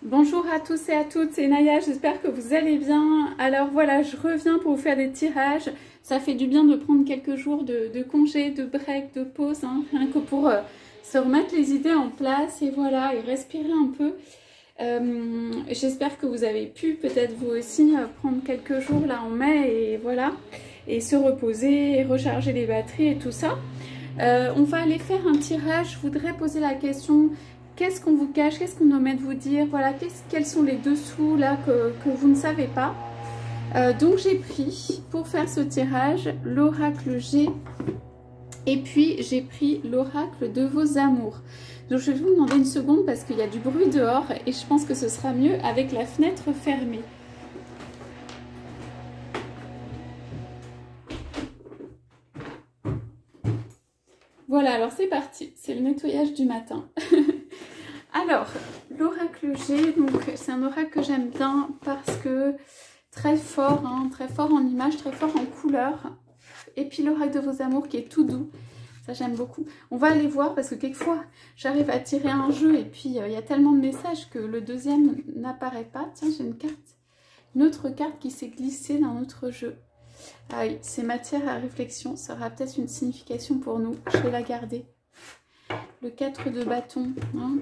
Bonjour à tous et à toutes, c'est Naya, j'espère que vous allez bien. Alors voilà, je reviens pour vous faire des tirages. Ça fait du bien de prendre quelques jours de congé, de break, de pause, hein, rien que pour se remettre les idées en place et voilà, et respirer un peu. J'espère que vous avez pu peut-être vous aussi prendre quelques jours là en mai et voilà, et se reposer et recharger les batteries et tout ça. On va aller faire un tirage. Je voudrais poser la question: qu'est-ce qu'on vous cache, qu'est-ce qu'on omet de vous dire, voilà, quels sont les dessous là que vous ne savez pas. Donc j'ai pris pour faire ce tirage l'oracle G et puis j'ai pris l'oracle de vos amours. Donc je vais vous demander une seconde parce qu'il y a du bruit dehors et je pense que ce sera mieux avec la fenêtre fermée. Voilà, alors c'est parti, c'est le nettoyage du matin. Alors, l'oracle G, donc c'est un oracle que j'aime bien parce que très fort, hein, très fort en image, très fort en couleur. Et puis l'oracle de vos amours qui est tout doux, ça j'aime beaucoup. On va aller voir parce que quelquefois j'arrive à tirer un jeu et puis il y a tellement de messages que le deuxième n'apparaît pas. Tiens, j'ai une autre carte qui s'est glissée dans notre jeu. Ah oui, c'est matière à réflexion, ça aura peut-être une signification pour nous, je vais la garder. Le 4 de bâton, hein.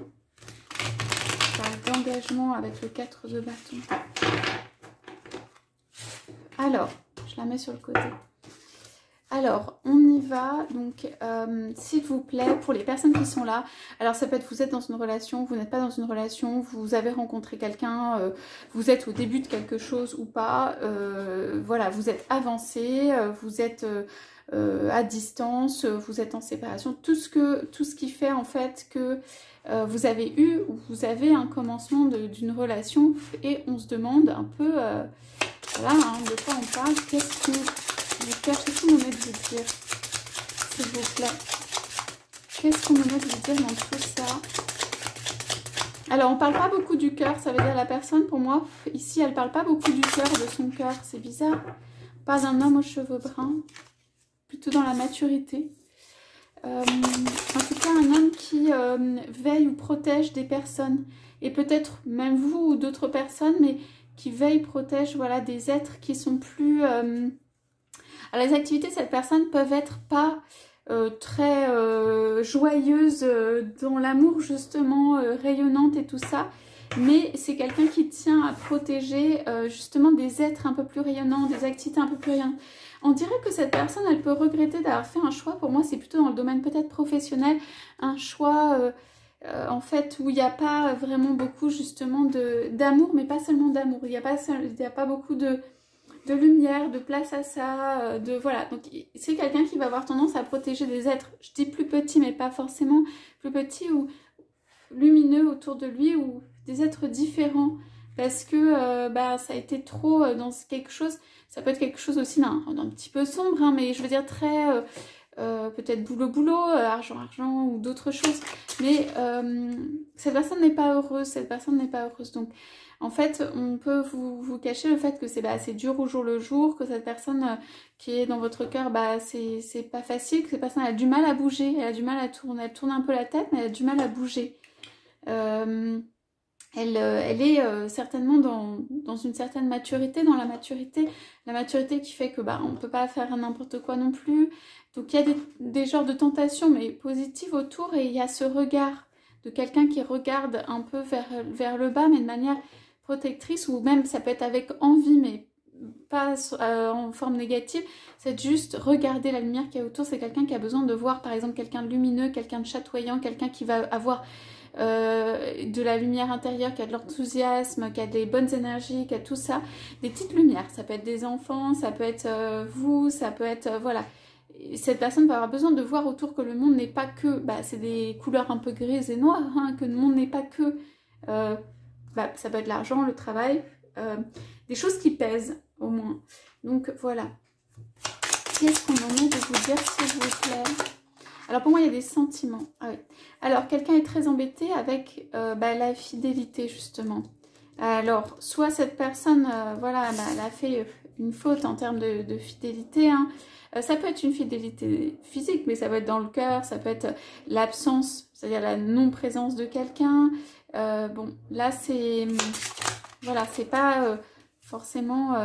D'engagement avec le 4 de bâton. Alors, je la mets sur le côté. Alors, on y va. Donc, s'il vous plaît, pour les personnes qui sont là, alors ça peut être vous êtes dans une relation, vous n'êtes pas dans une relation, vous avez rencontré quelqu'un, vous êtes au début de quelque chose ou pas, voilà, vous êtes avancé, vous êtes à distance, vous êtes en séparation, tout ce qui fait en fait que vous avez eu ou vous avez un commencement d'une relation et on se demande un peu, voilà, hein, de quoi on parle, qu'est-ce qu'on me met de vous dire, s'il vous plaît, qu'est-ce qu'on me met de vous dire dans tout ça? Alors on parle pas beaucoup du cœur, ça veut dire la personne pour moi, ici elle parle pas beaucoup du cœur, de son cœur, c'est bizarre, pas d'un homme aux cheveux bruns, plutôt dans la maturité. En tout cas un homme qui veille ou protège des personnes et peut-être même vous ou d'autres personnes, mais qui veille, protège, voilà, des êtres qui sont plus... Alors les activités de cette personne peuvent être pas très joyeuses dans l'amour justement, rayonnante et tout ça, mais c'est quelqu'un qui tient à protéger justement des êtres un peu plus rayonnants, des activités un peu plus rayonnantes. On dirait que cette personne, elle peut regretter d'avoir fait un choix. Pour moi, c'est plutôt dans le domaine peut-être professionnel, un choix en fait où il n'y a pas vraiment beaucoup justement d'amour, mais pas seulement d'amour. Il n'y a pas beaucoup de lumière, de place à ça, de voilà. Donc c'est quelqu'un qui va avoir tendance à protéger des êtres, je dis plus petits, mais pas forcément plus petits ou lumineux autour de lui ou des êtres différents. Parce que bah, ça a été trop dans quelque chose, ça peut être quelque chose aussi d'un petit peu sombre, hein, mais je veux dire très, peut-être boulot, argent ou d'autres choses. Mais cette personne n'est pas heureuse, donc en fait on peut vous cacher le fait que c'est dur au jour le jour, que cette personne qui est dans votre cœur, bah, c'est pas facile, que cette personne a du mal à bouger, elle a du mal à tourner, elle tourne un peu la tête, mais elle a du mal à bouger. Elle est certainement dans une certaine maturité, dans la maturité qui fait que bah, on ne peut pas faire n'importe quoi non plus. Donc il y a des genres de tentations, mais positives autour, et il y a ce regard de quelqu'un qui regarde un peu vers le bas, mais de manière protectrice, ou même ça peut être avec envie, mais pas en forme négative. C'est juste regarder la lumière qu'il y a autour. C'est quelqu'un qui a besoin de voir par exemple quelqu'un de lumineux, quelqu'un de chatoyant, quelqu'un qui va avoir de la lumière intérieure, qui a de l'enthousiasme, qui a des bonnes énergies, qui a tout ça, des petites lumières. Ça peut être des enfants, ça peut être vous, ça peut être voilà. Cette personne va avoir besoin de voir autour que le monde n'est pas que, bah, c'est des couleurs un peu grises et noires, hein, que le monde n'est pas que, bah, ça peut être l'argent, le travail, des choses qui pèsent au moins. Donc voilà. Qu'est-ce qu'on en est de vous dire, s'il vous plaît? Alors pour moi il y a des sentiments. Ah oui. Alors quelqu'un est très embêté avec bah, la fidélité justement. Alors soit cette personne, voilà, bah, elle a fait une faute en termes de fidélité, hein. Ça peut être une fidélité physique, mais ça peut être dans le cœur, ça peut être l'absence, c'est-à-dire la non-présence de quelqu'un. Bon, là, c'est... Voilà, c'est pas forcément...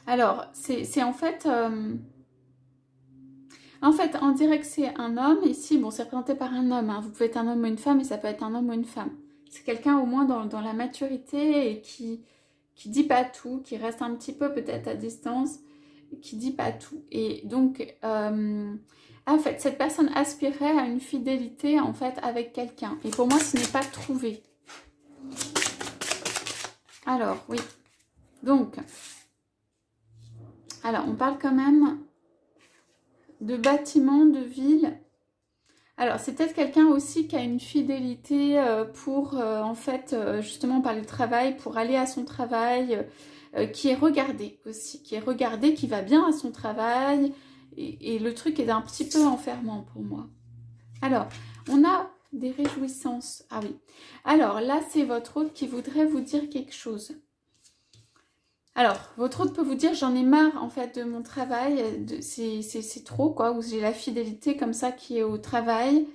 Alors, c'est en fait... En fait, on dirait que c'est un homme. Ici, bon, c'est représenté par un homme, hein. Vous pouvez être un homme ou une femme, et ça peut être un homme ou une femme. C'est quelqu'un au moins dans la maturité et qui dit pas tout, qui reste un petit peu peut-être à distance, qui dit pas tout. Et donc, en fait, cette personne aspirait à une fidélité en fait avec quelqu'un. Et pour moi, ce n'est pas trouvé. Alors, oui. Donc, alors, on parle quand même de bâtiments, de villes. Alors, c'est peut-être quelqu'un aussi qui a une fidélité pour, en fait, justement, par le travail, pour aller à son travail, qui est regardé aussi, qui est regardé, qui va bien à son travail. Et le truc est un petit peu enfermant pour moi. Alors, on a des réjouissances. Ah oui. Alors, là, c'est votre hôte qui voudrait vous dire quelque chose. Alors, votre hôte peut vous dire, j'en ai marre en fait de mon travail, c'est trop quoi, où j'ai la fidélité comme ça qui est au travail,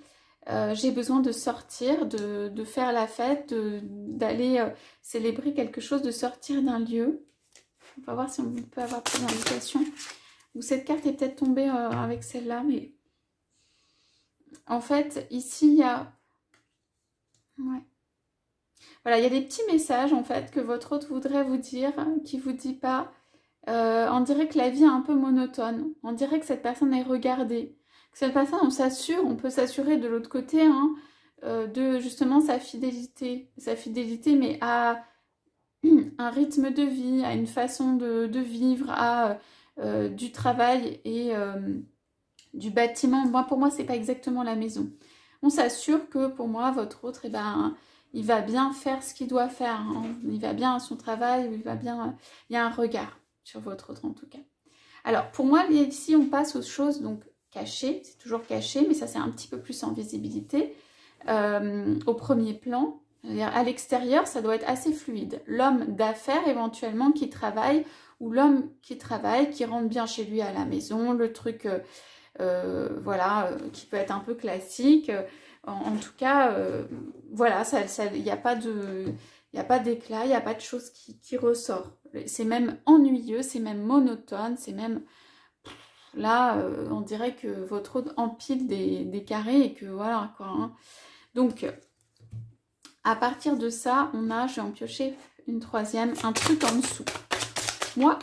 j'ai besoin de sortir, de faire la fête, d'aller célébrer quelque chose, de sortir d'un lieu. On va voir si on peut avoir plus d'indications. Ou cette carte est peut-être tombée avec celle-là, mais en fait, ici, il y a... Ouais. Voilà, il y a des petits messages en fait que votre hôte voudrait vous dire, qui ne vous dit pas. On dirait que la vie est un peu monotone. On dirait que cette personne est regardée. Que cette personne, on peut s'assurer de l'autre côté hein, de justement sa fidélité. Sa fidélité, mais à un rythme de vie, à une façon de vivre, à du travail et du bâtiment. Moi, pour moi, c'est pas exactement la maison. On s'assure que pour moi, votre autre, eh ben, il va bien faire ce qu'il doit faire. Hein. Il va bien à son travail, il va bien. Il y a un regard sur votre autre en tout cas. Alors pour moi, ici, on passe aux choses donc cachées. C'est toujours caché, mais ça c'est un petit peu plus en visibilité. Au premier plan, à l'extérieur, ça doit être assez fluide. L'homme d'affaires éventuellement qui travaille ou l'homme qui travaille, qui rentre bien chez lui à la maison, le truc. Voilà, qui peut être un peu classique. En tout cas, voilà, il n'y a pas d'éclat, il n'y a pas de chose qui ressort. C'est même ennuyeux, c'est même monotone, c'est même... Là, on dirait que votre hôte empile des carrés et que voilà, quoi. Hein. Donc, à partir de ça, je vais en piocher une troisième, un truc en dessous.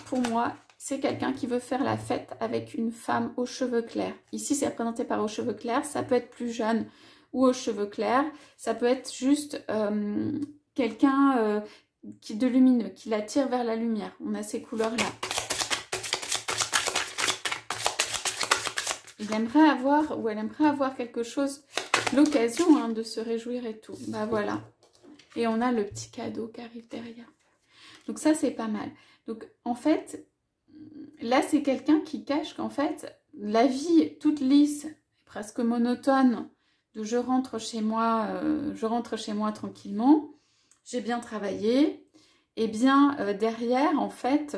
Pour moi, c'est quelqu'un qui veut faire la fête avec une femme aux cheveux clairs. Ici, c'est représenté par aux cheveux clairs. Ça peut être plus jeune ou aux cheveux clairs. Ça peut être juste quelqu'un de lumineux, qui l'attire vers la lumière. On a ces couleurs-là. Il aimerait avoir, ou elle aimerait avoir quelque chose, l'occasion hein, de se réjouir et tout. Bah voilà. Et on a le petit cadeau qui arrive derrière. Donc ça, c'est pas mal. Donc en fait... Là, c'est quelqu'un qui cache qu'en fait, la vie toute lisse, presque monotone, de je rentre chez moi tranquillement, j'ai bien travaillé, et bien derrière, en fait,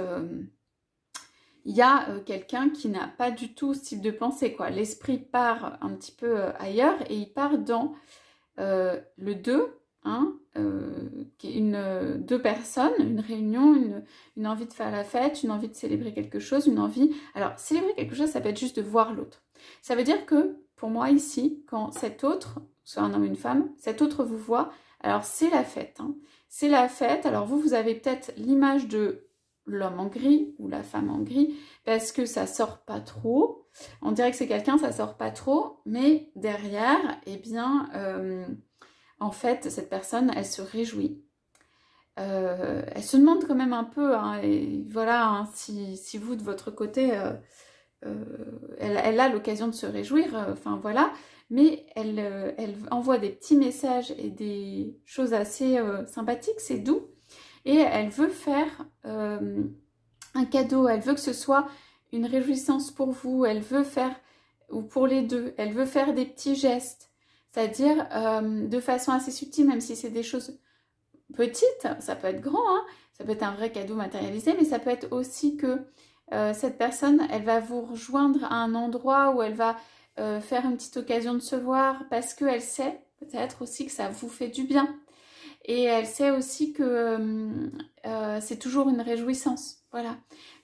il y a quelqu'un qui n'a pas du tout ce type de pensée, quoi. L'esprit part un petit peu ailleurs et il part dans le 2, hein, deux personnes, une réunion, une envie de faire la fête, une envie de célébrer quelque chose, une envie... Alors, célébrer quelque chose, ça peut être juste de voir l'autre. Ça veut dire que, pour moi, ici, quand cet autre, soit un homme ou une femme, cet autre vous voit, alors c'est la fête. Hein. C'est la fête. Alors, vous avez peut-être l'image de l'homme en gris ou la femme en gris, parce que ça sort pas trop. On dirait que c'est quelqu'un, ça sort pas trop, mais derrière, eh bien... en fait, cette personne, elle se réjouit. Elle se demande quand même un peu, hein, et voilà, hein, si vous, de votre côté, elle a l'occasion de se réjouir, enfin voilà, mais elle envoie des petits messages et des choses assez sympathiques, c'est doux, et elle veut faire un cadeau, elle veut que ce soit une réjouissance pour vous, elle veut faire, ou pour les deux, elle veut faire des petits gestes. C'est-à-dire de façon assez subtile, même si c'est des choses petites, ça peut être grand, hein, Ça peut être un vrai cadeau matérialisé, mais ça peut être aussi que cette personne, elle va vous rejoindre à un endroit où elle va faire une petite occasion de se voir parce qu'elle sait peut-être aussi que ça vous fait du bien. Et elle sait aussi que c'est toujours une réjouissance, voilà.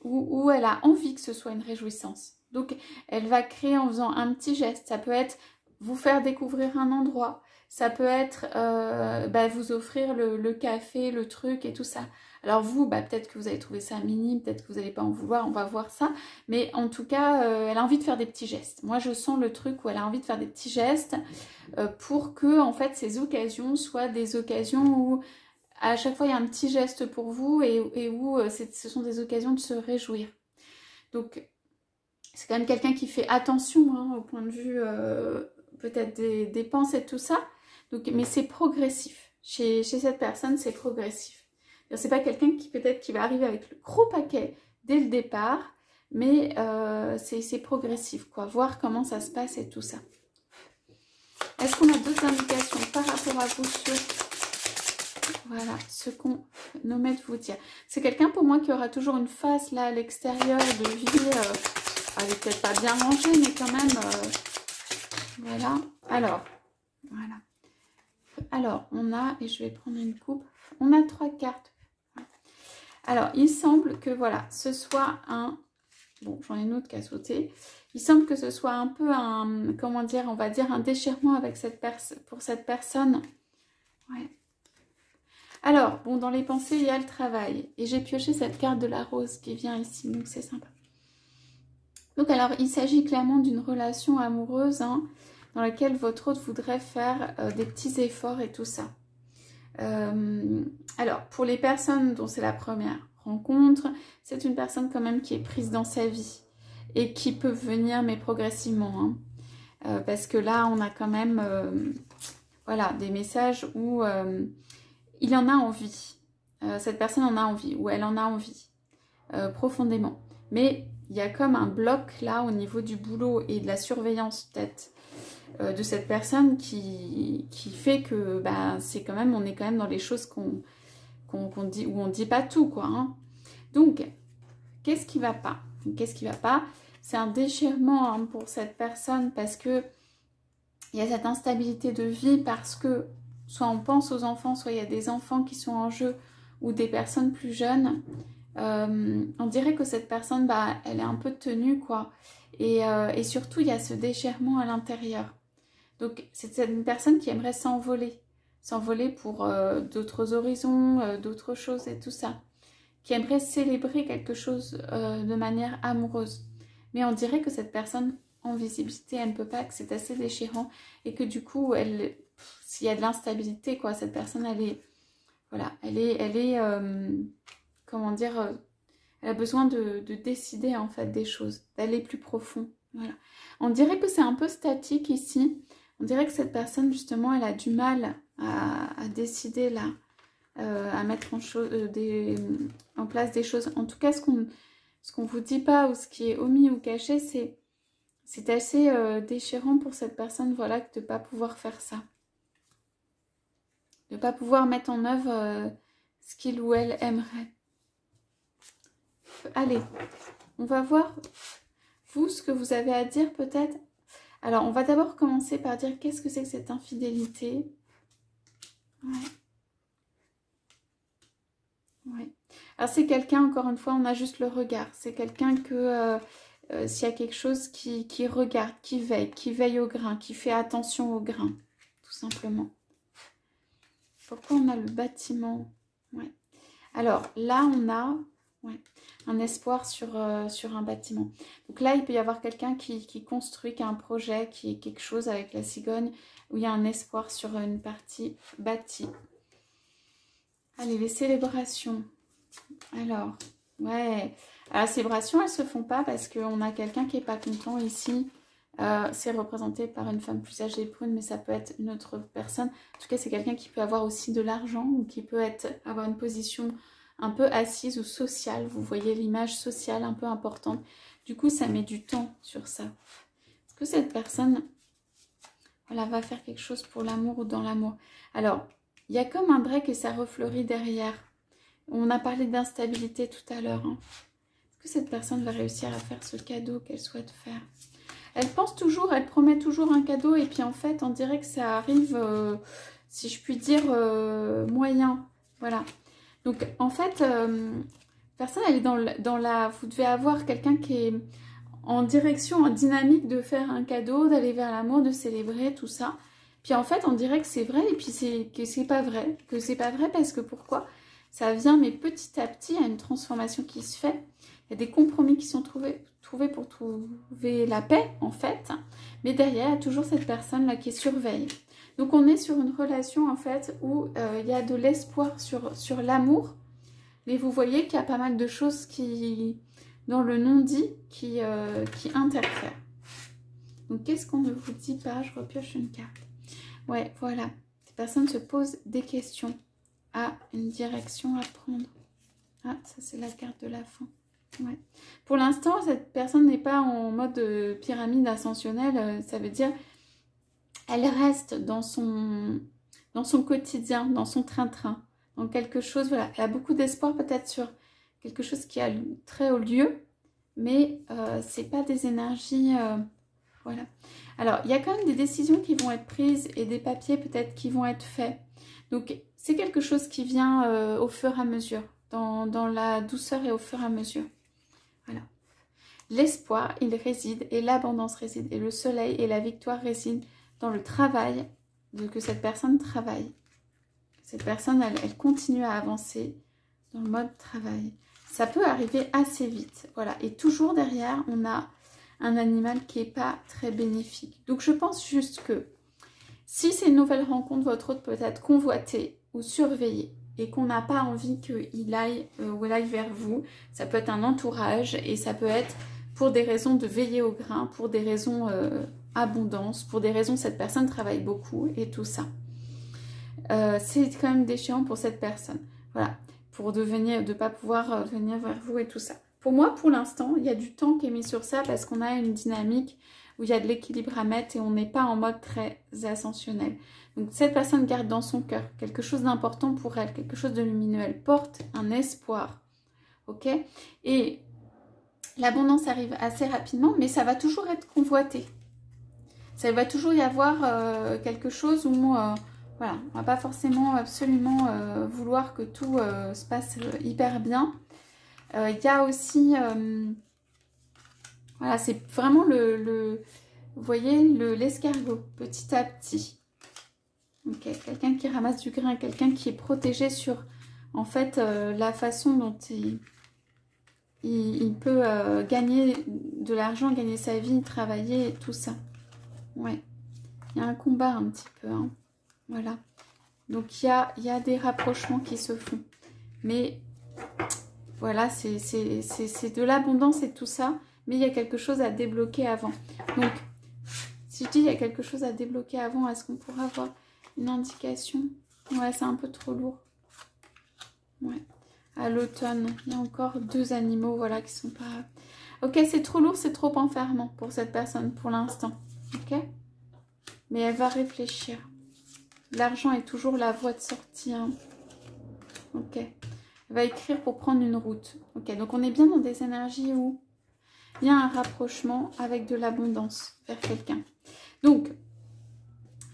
Ou elle a envie que ce soit une réjouissance. Donc, elle va créer en faisant un petit geste. Ça peut être vous faire découvrir un endroit. Ça peut être vous offrir le café, le truc et tout ça. Alors vous, peut-être que vous allez trouver ça minime, peut-être que vous n'allez pas en vouloir, on va voir ça. Mais en tout cas, elle a envie de faire des petits gestes. Moi, je sens le truc où elle a envie de faire des petits gestes pour que, en fait, ces occasions soient des occasions où à chaque fois, il y a un petit geste pour vous et où ce sont des occasions de se réjouir. Donc, c'est quand même quelqu'un qui fait attention au point de vue peut-être des dépenses et tout ça. Donc, mais c'est progressif. Chez cette personne, c'est progressif. C'est pas quelqu'un qui peut-être qui va arriver avec le gros paquet dès le départ, mais c'est progressif, quoi. Voir comment ça se passe et tout ça. Est-ce qu'on a d'autres indications par rapport à vous sur... Voilà, ce qu'on nommait de vous dire. C'est quelqu'un pour moi qui aura toujours une face là à l'extérieur de vie. Elle est peut-être pas bien rangée, mais quand même... voilà. Voilà. Alors, on a... Et je vais prendre une coupe. On a 3 cartes. Alors, il semble que, voilà, ce soit un... Bon, j'en ai une autre qui a sauté. Il semble que ce soit un peu un... Comment dire? On va dire un déchirement avec pour cette personne. Ouais. Alors, bon, dans les pensées, il y a le travail. Et j'ai pioché cette carte de la rose qui vient ici, donc c'est sympa. Donc, alors, il s'agit clairement d'une relation amoureuse dans laquelle votre autre voudrait faire des petits efforts et tout ça. Alors, pour les personnes dont c'est la première rencontre, c'est une personne quand même qui est prise dans sa vie et qui peut venir, mais progressivement. Parce que là, on a quand même voilà, des messages où... il en a envie, cette personne en a envie, ou elle en a envie, profondément. Mais il y a comme un bloc là au niveau du boulot et de la surveillance peut-être de cette personne qui fait que c'est quand même, on est quand même dans les choses qu'on dit, où on ne dit pas tout, quoi. Donc, qu'est-ce qui va pas? Qu'est-ce qui va pas? C'est un déchirement pour cette personne parce que il y a cette instabilité de vie parce que soit on pense aux enfants, soit il y a des enfants qui sont en jeu ou des personnes plus jeunes. On dirait que cette personne, elle est un peu tenue, quoi. Et surtout, il y a ce déchirement à l'intérieur. Donc, c'est une personne qui aimerait s'envoler. S'envoler pour d'autres horizons, d'autres choses et tout ça. Qui aimerait célébrer quelque chose de manière amoureuse. Mais on dirait que cette personne, en visibilité, elle ne peut pas, que c'est assez déchirant. Et que du coup, s'il y a de l'instabilité, quoi, cette personne, elle est, voilà, elle est comment dire, elle a besoin de décider en fait des choses, d'aller plus profond, voilà. On dirait que c'est un peu statique ici, on dirait que cette personne justement, elle a du mal à décider là, à mettre en place des choses. En tout cas, ce qu'on vous dit pas ou ce qui est omis ou caché, c'est assez déchirant pour cette personne, voilà, de ne pas pouvoir faire ça. De ne pas pouvoir mettre en œuvre ce qu'il ou elle aimerait. Allez, on va voir, vous, ce que vous avez à dire peut-être. Alors, on va d'abord commencer par dire qu'est-ce que c'est que cette infidélité. Ouais. Ouais. Alors, c'est quelqu'un, encore une fois, on a juste le regard. C'est quelqu'un que... s'il y a quelque chose qui regarde, qui veille au grain, qui fait attention au grain, tout simplement. Pourquoi on a le bâtiment? Ouais. Alors là, on a un espoir sur un bâtiment. Donc là, il peut y avoir quelqu'un qui construit, qui a un projet, qui est quelque chose avec la cigogne, où il y a un espoir sur une partie bâtie. Allez, les célébrations. Alors, ouais. Alors, les célébrations, elles ne se font pas parce qu'on a quelqu'un qui n'est pas content ici. C'est représenté par une femme plus âgée brune, mais ça peut être une autre personne. En tout cas, c'est quelqu'un qui peut avoir aussi de l'argent ou qui peut avoir une position un peu assise ou sociale. Vous voyez l'image sociale un peu importante. Du coup, ça met du temps sur ça. Est-ce que cette personne, voilà, va faire quelque chose pour l'amour ou dans l'amour? Alors, il y a comme un break et ça refleurit derrière. On a parlé d'instabilité tout à l'heure. Hein. Est-ce que cette personne va réussir à faire ce cadeau qu'elle souhaite faire? Elle pense toujours, elle promet toujours un cadeau et puis en fait, on dirait que ça arrive, si je puis dire, moyen. Voilà. Donc en fait, personne, elle est dans la... Vous devez avoir quelqu'un qui est en direction, en dynamique de faire un cadeau, d'aller vers l'amour, de célébrer, tout ça. Puis en fait, on dirait que c'est vrai et puis que c'est pas vrai. Que c'est pas vrai parce que pourquoi? Ça vient, mais petit à petit, il y a une transformation qui se fait. Il y a des compromis qui sont trouvés pour trouver la paix, en fait. Mais derrière, il y a toujours cette personne-là qui surveille. Donc, on est sur une relation, en fait, où il y a de l'espoir sur l'amour. Mais vous voyez qu'il y a pas mal de choses qui, dans le non-dit, qui interfèrent. Donc, qu'est-ce qu'on ne vous dit pas? Je repioche une carte. Ouais, voilà. Ces personnes se posent des questions à une direction à prendre. Ah, ça, c'est la carte de la fin. Ouais. Pour l'instant, cette personne n'est pas en mode pyramide ascensionnelle. Ça veut dire elle reste dans son quotidien, dans son train-train, dans quelque chose. Voilà, elle a beaucoup d'espoir peut-être sur quelque chose qui a trait au lieu, mais c'est pas des énergies. Voilà. Alors, il y a quand même des décisions qui vont être prises et des papiers peut-être qui vont être faits. Donc, c'est quelque chose qui vient au fur et à mesure, dans la douceur et au fur et à mesure. Voilà. L'espoir, il réside et l'abondance réside et le soleil et la victoire résident dans le travail que cette personne travaille. Cette personne, elle continue à avancer dans le mode travail. Ça peut arriver assez vite. Voilà. Et toujours derrière, on a un animal qui n'est pas très bénéfique. Donc, je pense juste que si c'est une nouvelle rencontre, votre hôte peut être convoité ou surveillé et qu'on n'a pas envie qu'il aille ou elle aille vers vous, ça peut être un entourage et ça peut être pour des raisons de veiller au grain, pour des raisons abondance, pour des raisons cette personne travaille beaucoup et tout ça. C'est quand même déchirant pour cette personne. Voilà, pour de pas pouvoir venir vers vous et tout ça. Pour moi, pour l'instant, il y a du temps qui est mis sur ça parce qu'on a une dynamique où il y a de l'équilibre à mettre et on n'est pas en mode très ascensionnel. Donc cette personne garde dans son cœur quelque chose d'important pour elle, quelque chose de lumineux. Elle porte un espoir, ok? Et l'abondance arrive assez rapidement, mais ça va toujours être convoité. Ça va toujours y avoir quelque chose où, voilà, on va pas forcément absolument vouloir que tout se passe hyper bien. Il y a aussi, voilà, c'est vraiment vous voyez, l'escargot, petit à petit. Ok, quelqu'un qui ramasse du grain, quelqu'un qui est protégé sur, en fait, la façon dont il peut gagner de l'argent, gagner sa vie, travailler, tout ça. Ouais, il y a un combat un petit peu, hein. Voilà. Donc, il y a des rapprochements qui se font. Mais, voilà, c'est de l'abondance et tout ça. Mais il y a quelque chose à débloquer avant. Donc, si je dis il y a quelque chose à débloquer avant, est-ce qu'on pourra avoir une indication? Ouais, c'est un peu trop lourd. Ouais. À l'automne, il y a encore 2 animaux, voilà, qui sont pas... Ok, c'est trop lourd, c'est trop enfermant pour cette personne pour l'instant. Ok? Mais elle va réfléchir. L'argent est toujours la voie de sortie. Hein. Ok. Elle va écrire pour prendre une route. Ok, donc on est bien dans des énergies où il y a un rapprochement avec de l'abondance vers quelqu'un. Donc,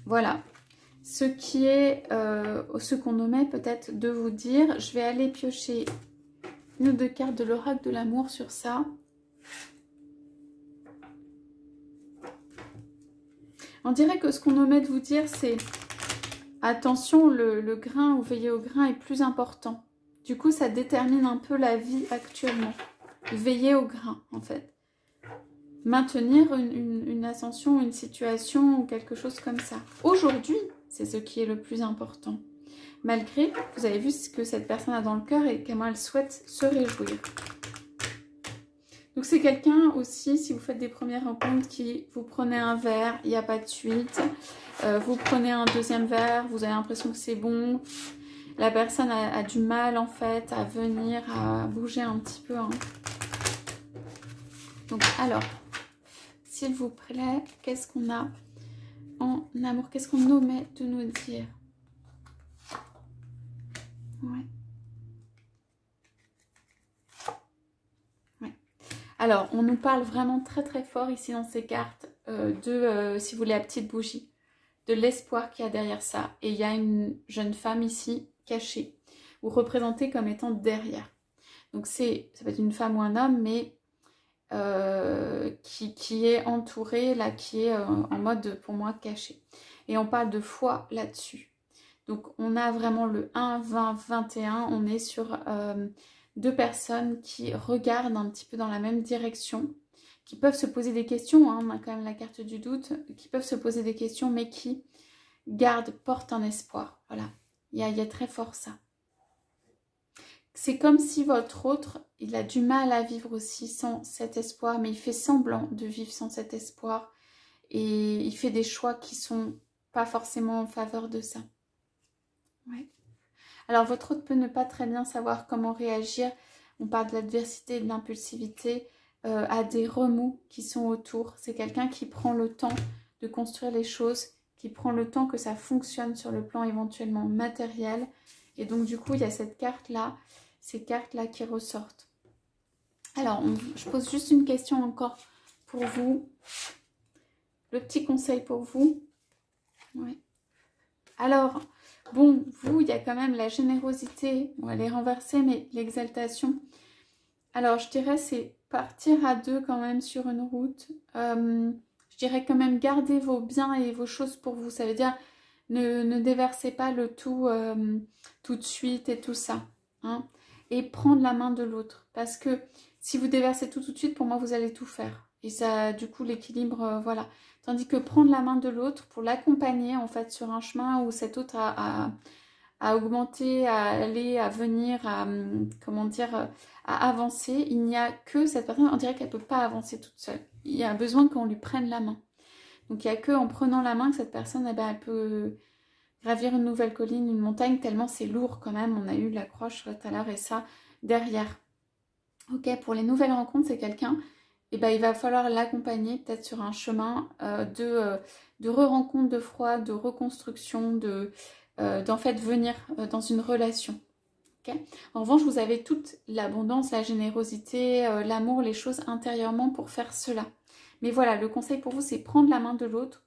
voilà. Ce qui est, ce qu'on omet peut-être de vous dire. Je vais aller piocher une ou 2 cartes de l'oracle de l'amour sur ça. On dirait que ce qu'on omet de vous dire, c'est attention, le grain ou veiller au grain est plus important. Du coup, ça détermine un peu la vie actuellement. Veiller au grain, en fait. Maintenir une ascension, une situation ou quelque chose comme ça. Aujourd'hui, c'est ce qui est le plus important. Malgré, vous avez vu ce que cette personne a dans le cœur et comment elle souhaite se réjouir. Donc c'est quelqu'un aussi, si vous faites des premières rencontres, qui vous prenez un verre, il n'y a pas de suite. Vous prenez un deuxième verre, vous avez l'impression que c'est bon. La personne a du mal en fait à venir, à bouger un petit peu. Hein. Donc alors, s'il vous plaît, qu'est-ce qu'on a en amour? Qu'est-ce qu'on omet de nous dire? Ouais. Alors, on nous parle vraiment très très fort ici dans ces cartes si vous voulez, la petite bougie, de l'espoir qu'il y a derrière ça. Et il y a une jeune femme ici cachée ou représentée comme étant derrière. Donc ça peut être une femme ou un homme, mais qui est entourée, là, qui est en mode, pour moi, caché. Et on parle de foi là-dessus. Donc on a vraiment le 1, 20, 21, on est sur deux personnes qui regardent un petit peu dans la même direction, qui peuvent se poser des questions, hein, on a quand même la carte du doute, qui peuvent se poser des questions, mais qui portent un espoir. Voilà, il y a très fort ça. C'est comme si votre autre, il a du mal à vivre aussi sans cet espoir, mais il fait semblant de vivre sans cet espoir. Et il fait des choix qui sont pas forcément en faveur de ça. Ouais. Alors votre autre peut ne pas très bien savoir comment réagir. On parle de l'adversité et de l'impulsivité à des remous qui sont autour. C'est quelqu'un qui prend le temps de construire les choses, qui prend le temps que ça fonctionne sur le plan éventuellement matériel. Et donc du coup, il y a cette carte-là, ces cartes-là qui ressortent. Alors, je pose juste une question encore pour vous. Le petit conseil pour vous. Ouais. Alors, bon, vous, il y a quand même la générosité. Bon, elle est renversée, mais l'exaltation. Alors, je dirais, c'est partir à deux quand même sur une route. Je dirais quand même garder vos biens et vos choses pour vous. Ça veut dire ne déversez pas le tout tout de suite et tout ça. Hein, et prendre la main de l'autre. Parce que si vous déversez tout de suite, pour moi, vous allez tout faire. Et ça, du coup, l'équilibre, voilà. Tandis que prendre la main de l'autre pour l'accompagner, en fait, sur un chemin où cet autre a augmenté, à aller, à venir, comment dire, à avancer. Il n'y a que cette personne, on dirait qu'elle ne peut pas avancer toute seule. Il y a besoin qu'on lui prenne la main. Donc, il n'y a que en prenant la main que cette personne, eh ben, elle peut gravir une nouvelle colline, une montagne, tellement c'est lourd quand même. On a eu l'accroche tout à l'heure et ça derrière. Ok, pour les nouvelles rencontres, c'est quelqu'un, et ben, il va falloir l'accompagner peut-être sur un chemin de re-rencontre, de froid, de reconstruction, d'en fait venir dans une relation. Okay, en revanche, vous avez toute l'abondance, la générosité, l'amour, les choses intérieurement pour faire cela. Mais voilà, le conseil pour vous, c'est prendre la main de l'autre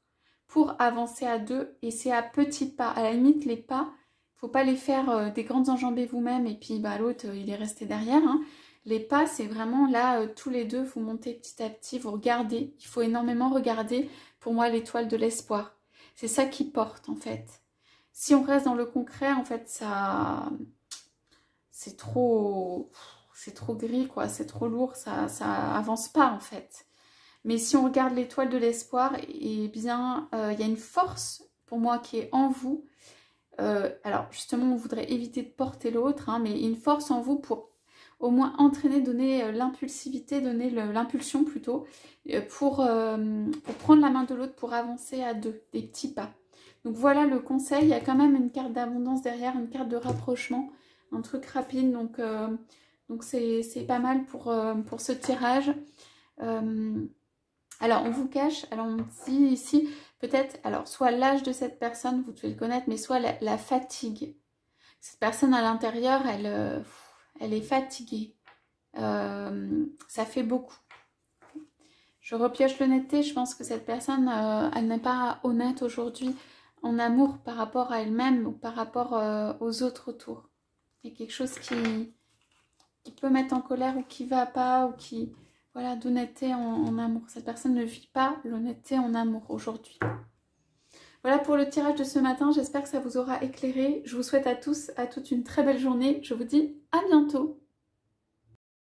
pour avancer à deux, et c'est à petits pas. À la limite, les pas, il ne faut pas les faire des grandes enjambées vous-même et puis bah, l'autre, il est resté derrière. Hein. Les pas, c'est vraiment là, tous les deux, vous montez petit à petit, vous regardez. Il faut énormément regarder, pour moi, l'étoile de l'espoir. C'est ça qui porte, en fait. Si on reste dans le concret, en fait, ça... c'est trop gris, quoi. C'est trop lourd, ça avance pas, en fait. Mais si on regarde l'étoile de l'espoir, eh bien, il y a une force, pour moi, qui est en vous. Alors, justement, on voudrait éviter de porter l'autre, hein, mais une force en vous pour au moins entraîner, donner l'impulsivité, donner l'impulsion plutôt, pour prendre la main de l'autre, pour avancer à deux, des petits pas. Donc voilà le conseil. Il y a quand même une carte d'abondance derrière, une carte de rapprochement, un truc rapide. Donc c'est pas mal pour ce tirage. Alors, on vous cache, alors on dit ici, peut-être, alors soit l'âge de cette personne, vous devez le connaître, mais soit la fatigue. Cette personne à l'intérieur, elle est fatiguée. Ça fait beaucoup. Je repioche l'honnêteté, je pense que cette personne, elle n'est pas honnête aujourd'hui en amour par rapport à elle-même ou par rapport aux autres autour. Il y a quelque chose qui peut mettre en colère ou qui ne va pas ou qui... Voilà, d'honnêteté en amour. Cette personne ne vit pas l'honnêteté en amour aujourd'hui. Voilà pour le tirage de ce matin. J'espère que ça vous aura éclairé. Je vous souhaite à tous, à toutes une très belle journée. Je vous dis à bientôt.